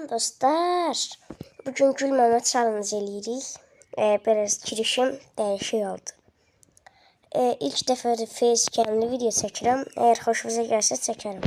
Salam dostlar. Bugün gülməmə challenge eləyirik. Biraz girişim dəyişik oldu. İlk dəfə facecamlı video çəkirəm. Əgər xoşunuza gəlsə çəkərəm.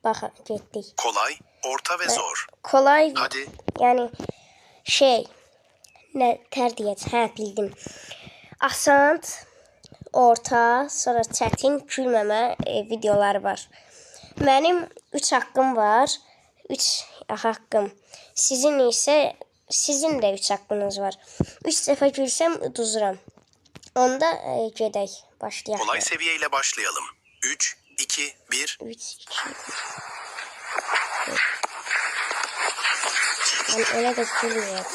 Baxın, getdik. Kolay, orta ve zor. Kolay. Hadi. Yəni nə tər deyəcəm? Hə, bildim. Asan, orta, sonra çətin gülməmə videoları var. Mənim 3 haqqım var. 3 haqqım. Sizin də 3 haqqınız var. 3 dəfə gülsəm uduzuram. Onda gedək, başlayaq. Kolay seviyeyle başlayalım. 3, 2, 1. 3, 2, 1. Ben öyle de gülmüyorum.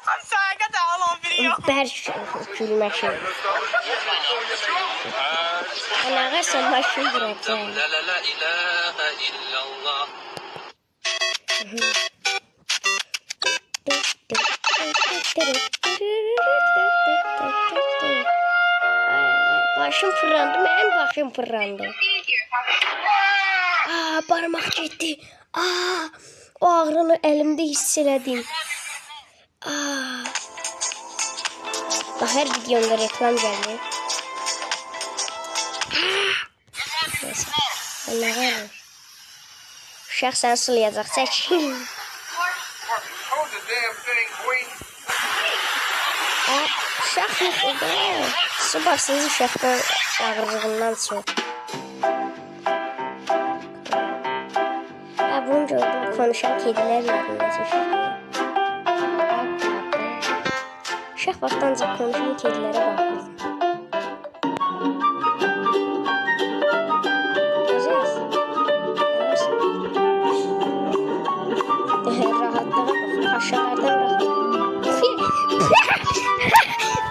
I'm sorry, I got that all on video. Berk gülme şey. Ana versen başını bırakacağım. La la la ilahe illallah. Başım fırlandı, benim başım fırlandı. Parmak gitti. O ağrını elimde hiss elədim. Bak, her videomda reklam geldi. Neyse. Allah var. Uşaq səni sulayacaq. Çəkil. Uşaq yox da. Su basınız uşaqdan ağırlığından çox. Bunu gördüm. Konuşan kediler yadında çeşitli. Uşaq vaxtancaq konuşan kedilere baxırdım. Gözəl. Rahatlığa bax. Aşağılardan rahat.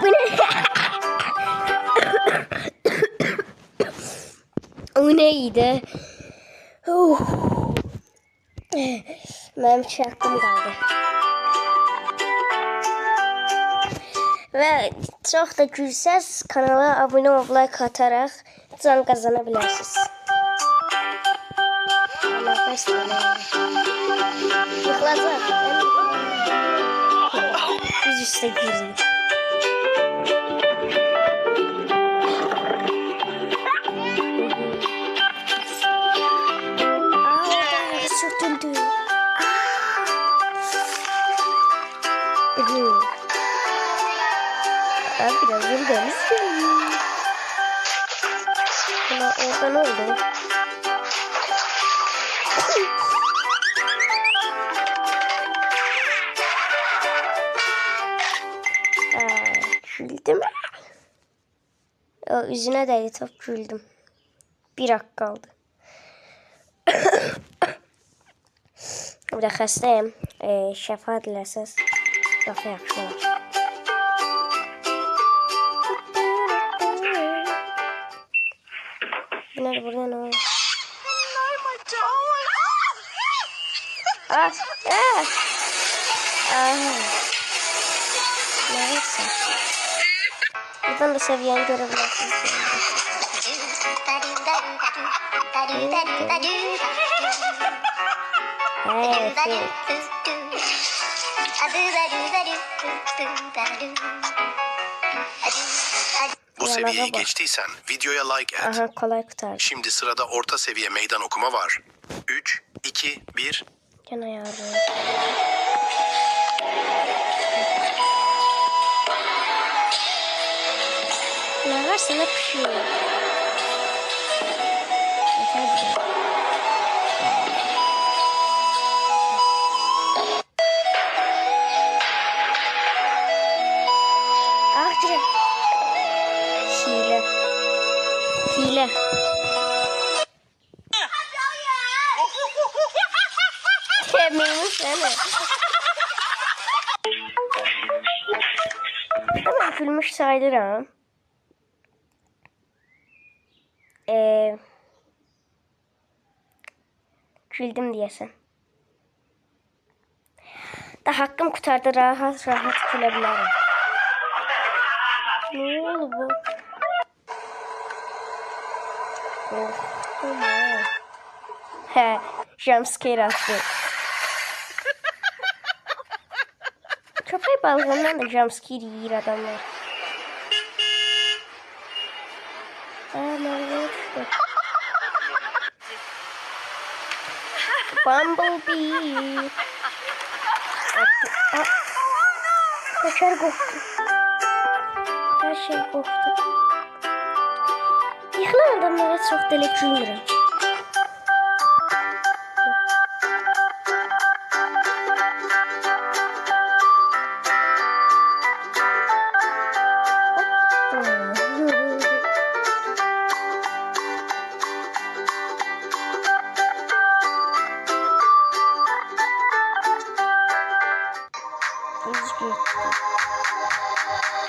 Bu ne? O neydi? Mənim 2 haqqım qaldı. Və çox da gülsəz kanala abunə olub like ataraq can qazana bilərsiniz. Allah bəstələ. Yıxılacaq. Biz üstə gülürük. Sürtüldü. Biraz yürüdeniz gelin. Ama orada ne oldu? Güldüm. O yüzüne değdi, top güldüm. 1 hak kaldı. Bir de xəstəyim. Şəfa dilərsəz. Daha yaxşı olar. Bunlar burada ne olur? Neyse. Buradan da seviyeni görebilirsiniz. Bu seviyeyi geçtiysen videoya like et. Aha, kolay kurtardı. Şimdi sırada orta seviye meydan okuma var. 3, 2, 1. Gene yavrum. Ne varsa ne pişiyor. Hile. Yemeğini sana. Hemen gülmüş sayılırım. Güldüm diyesen. Da hakkım kurtardı, rahat gülebilirim. Ne oldu bu? Korktum ha. He, jumpscare attı. Köpek balığından da jumpscare yiyir adamlar. Nereye düştü? Bumblebee. Kaçar korktu. Her şey korktu. Yıkılan adamlara çok deli gülmürüm.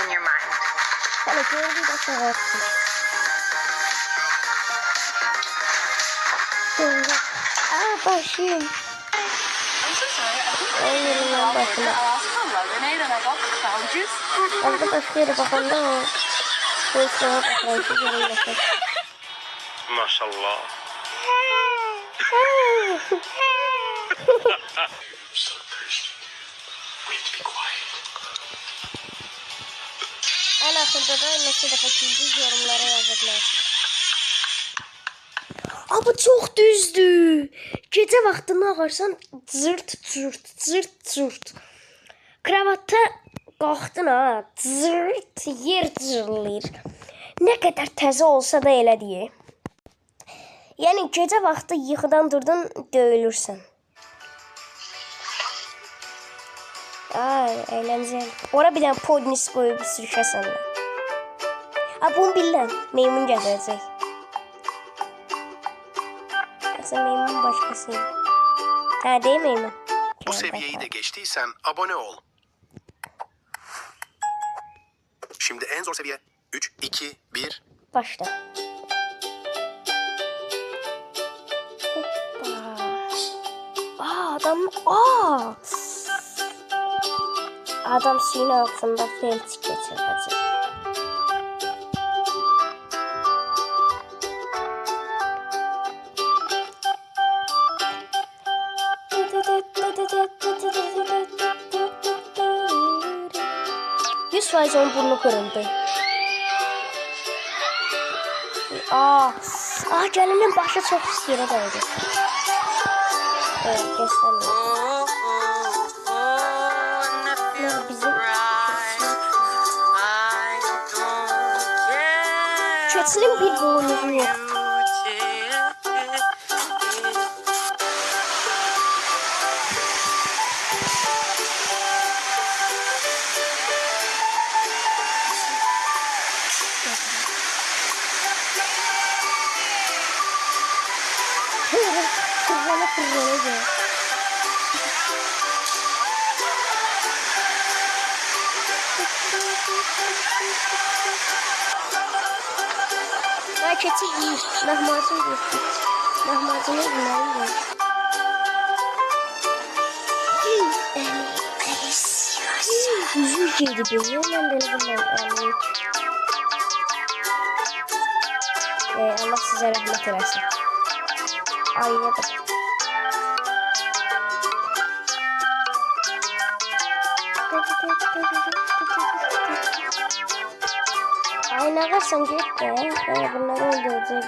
In your mind. Hani gördüğü de seversin. Başım. I'm so sorry. En yanından başıma. I lost my lemonade and I got cloud juice. Arada başka yere bakanda o. Gözlere bakılan şu görünmesi. Maşallah. En akılda da nasıl defa güldüz yorumlara yazırlar. Bu çok düzdü. Gece vaxtını ağarsan zırt. Kravatta qalxdın ha, zırt yer cırlayır. Nə qədər təzə olsa da elə deyə. Yəni gecə vaxtı yıxıdan durdun, döyülürsən. Ay, eğlenceli. Ora bir dənə podnis qoyub sürüşəsən də. Bunu bilən, meymun gəzəcək. Yoksa meymun başkasıyım. Ha değil meymun? Bu seviyeyi de geçtiysen abone ol. Şimdi en zor seviye. 3, 2, 1. Başla. Hoppa. Adam suyun altında felç geçirecek. %100 onun burnu kırıldı. Gelinin başı çok pis yere değdi. Evet, göstermiyor. Bizim keçinin bir boynuzu yok. Fırlana gel. Keçi yiyir. Lahmacun yiyir. Lahmacunu yiyir. Yüzü yedi diyor. Ben böyle bundan. Allah size rahmet eylesin. Ayna da. Ayna varsan git de. Böyle bunları öldüreceğim.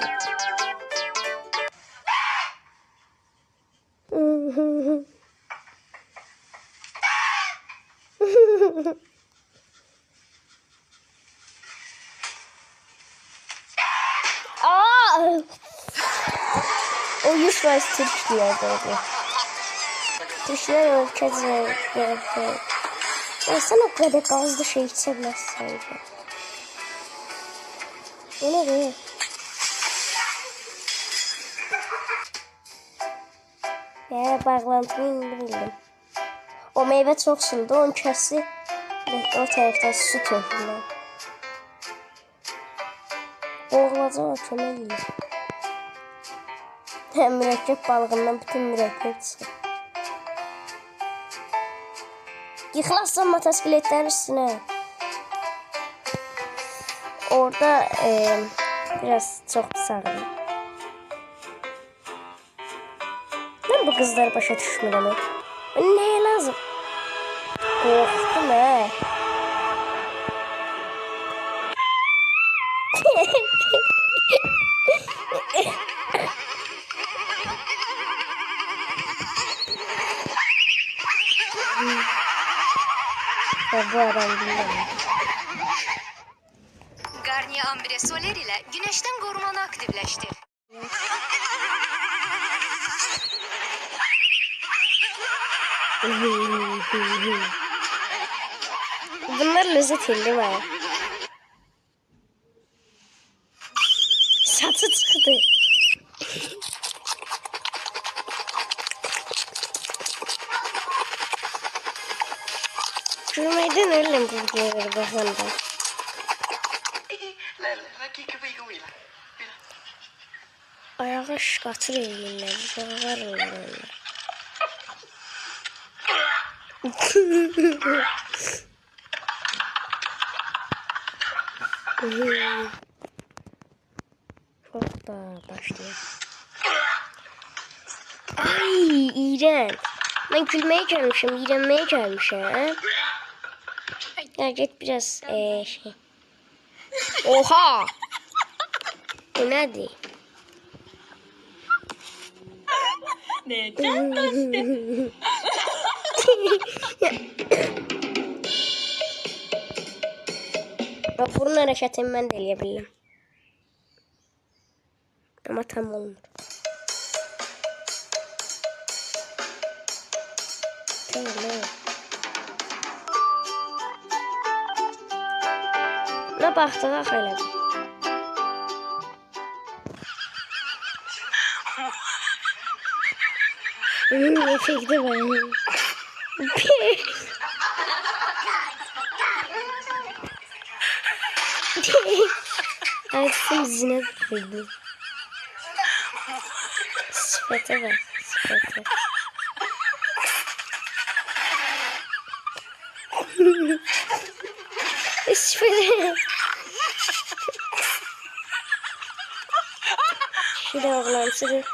O 100% Türk diyor dedi. Türkler ülkesi. Sen o kadar gazlı şey içemezsin sence. O ne be? Bağlantıyı bildim. O meyve çok suludu. Onun kesi o taraftan su tökülür. Boğulaca o kömək yiyir. Mürekkep balığından bütün mürekkep çıxır. Yıxılasın motosikletlərin üstünə. orada biraz çok sağlam. Ben bu kızları başa düşmürəm. Neye lazım? Korktum he. Ya bu adam bilmiyorum. Garnier Ambre Soler ile güneşten korumanı aktifleştir. Bunlar lezzetli mi? Satı çıktı. Gülmeyden ölüm bu gelir bakanda. Ayağa şıkatır eğilinler. Canavar onlar. Çok da başlıyor. Ay iğrenç. Ben gülmeye gelmişim, iğrenmeye gelmişim. Ya git biraz şey. Oha! Bu nedir? Bak bunun hareketini ben de eləyə ama tam olmur. Öyle. Ne baxdıq elə bir. Efekti var. Artık zine koydu. Sıfata bak. Sıfata. Sıfata. Şu da oğlansıdır.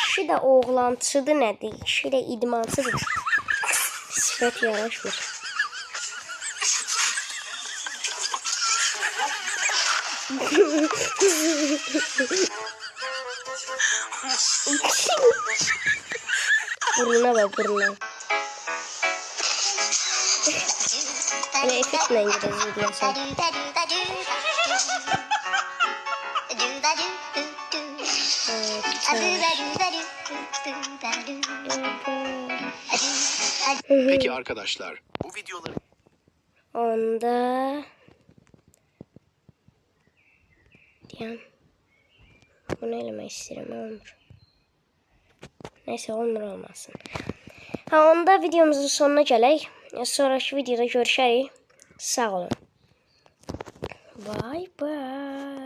Şu da oğlansıdır nədir? Şu da idmansıdır. Sıfat yaraşmır. Burnuna bak burnuna. Böyle efektle İngilizce diyorsun. Peki arkadaşlar, bu videoları Onda diyen bunu elemek isterim olmur. Neyse olmasın. Ha onda videomuzun sonuna gələk. Sonraki videoda görüşərik. Sağ olun. Bye bye.